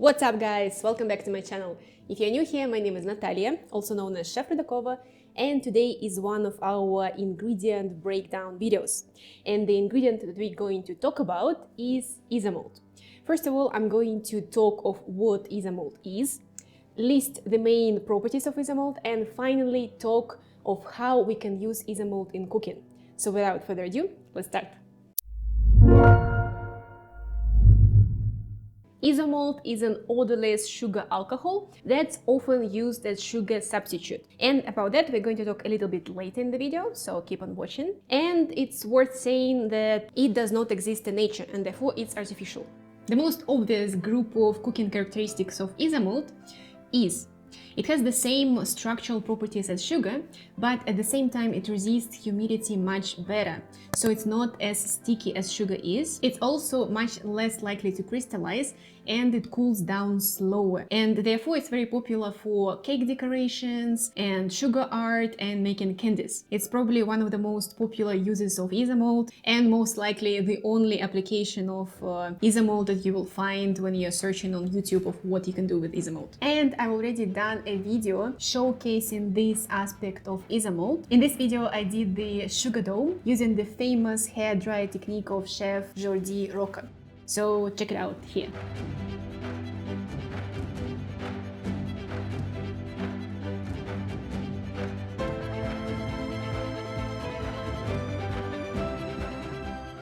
What's up guys, welcome back to my channel. If you're new here, my name is Natalia, also known as Chef Rudakova, and today is one of our ingredient breakdown videos. And the ingredient that we're going to talk about is Isomalt. First of all, I'm going to talk of what Isomalt is, list the main properties of Isomalt, and finally talk of how we can use Isomalt in cooking. So without further ado, let's start. Isomalt is an odorless sugar alcohol that's often used as sugar substitute. And about that we're going to talk a little bit later in the video, so keep on watching. And it's worth saying that it does not exist in nature and therefore it's artificial. The most obvious group of cooking characteristics of Isomalt is it has the same structural properties as sugar, but at the same time it resists humidity much better. So it's not as sticky as sugar is. It's also much less likely to crystallize and it cools down slower. And therefore it's very popular for cake decorations and sugar art and making candies. It's probably one of the most popular uses of Isomalt and most likely the only application of Isomalt that you will find when you're searching on YouTube of what you can do with Isomalt. And I've already done a video showcasing this aspect of Isomalt. In this video I did the sugar dough using the famous hair dryer technique of chef Jordi Roca. So check it out here.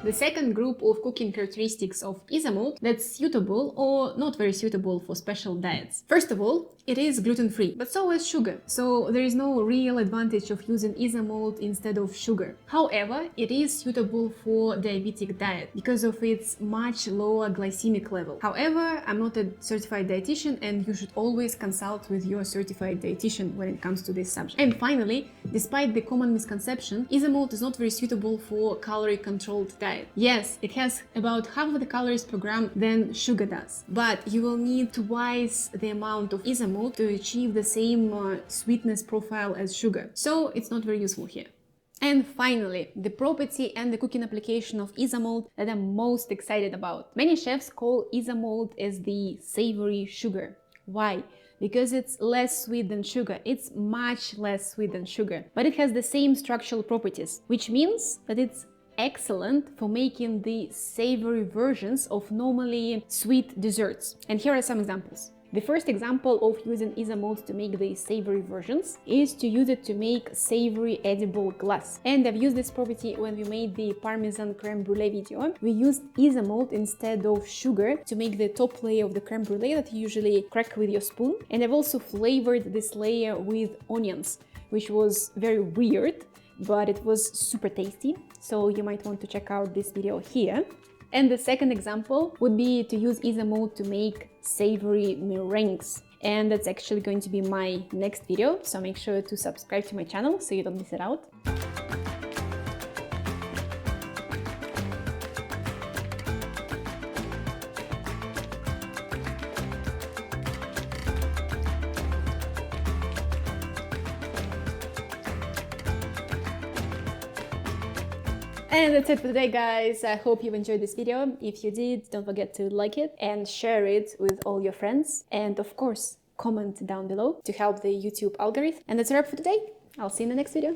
The second group of cooking characteristics of Isomalt that's suitable or not very suitable for special diets. First of all, it is gluten-free, but so is sugar. So there is no real advantage of using Isomalt instead of sugar. However, it is suitable for diabetic diet because of its much lower glycemic level. However, I'm not a certified dietitian and you should always consult with your certified dietitian when it comes to this subject. And finally, despite the common misconception, Isomalt is not very suitable for calorie-controlled diet. Yes, it has about half of the calories per gram than sugar does, but you will need twice the amount of Isomalt to achieve the same sweetness profile as sugar. So it's not very useful here. And finally, the property and the cooking application of Isomalt that I'm most excited about. Many chefs call Isomalt as the savory sugar. Why? Because it's less sweet than sugar. It's much less sweet than sugar, but it has the same structural properties, which means that it's excellent for making the savory versions of normally sweet desserts. And here are some examples. The first example of using Isomalt to make the savory versions is to use it to make savory edible glass. And I've used this property when we made the Parmesan creme brulee video. We used Isomalt instead of sugar to make the top layer of the creme brulee that you usually crack with your spoon. And I've also flavored this layer with onions, which was very weird, but it was super tasty, so you might want to check out this video here. And the second example would be to use Isomalt to make savory meringues. And that's actually going to be my next video, so make sure to subscribe to my channel so you don't miss it out. And that's it for today, guys. I hope you enjoyed this video. If you did, don't forget to like it and share it with all your friends. And of course, comment down below to help the YouTube algorithm. And that's a wrap for today. I'll see you in the next video.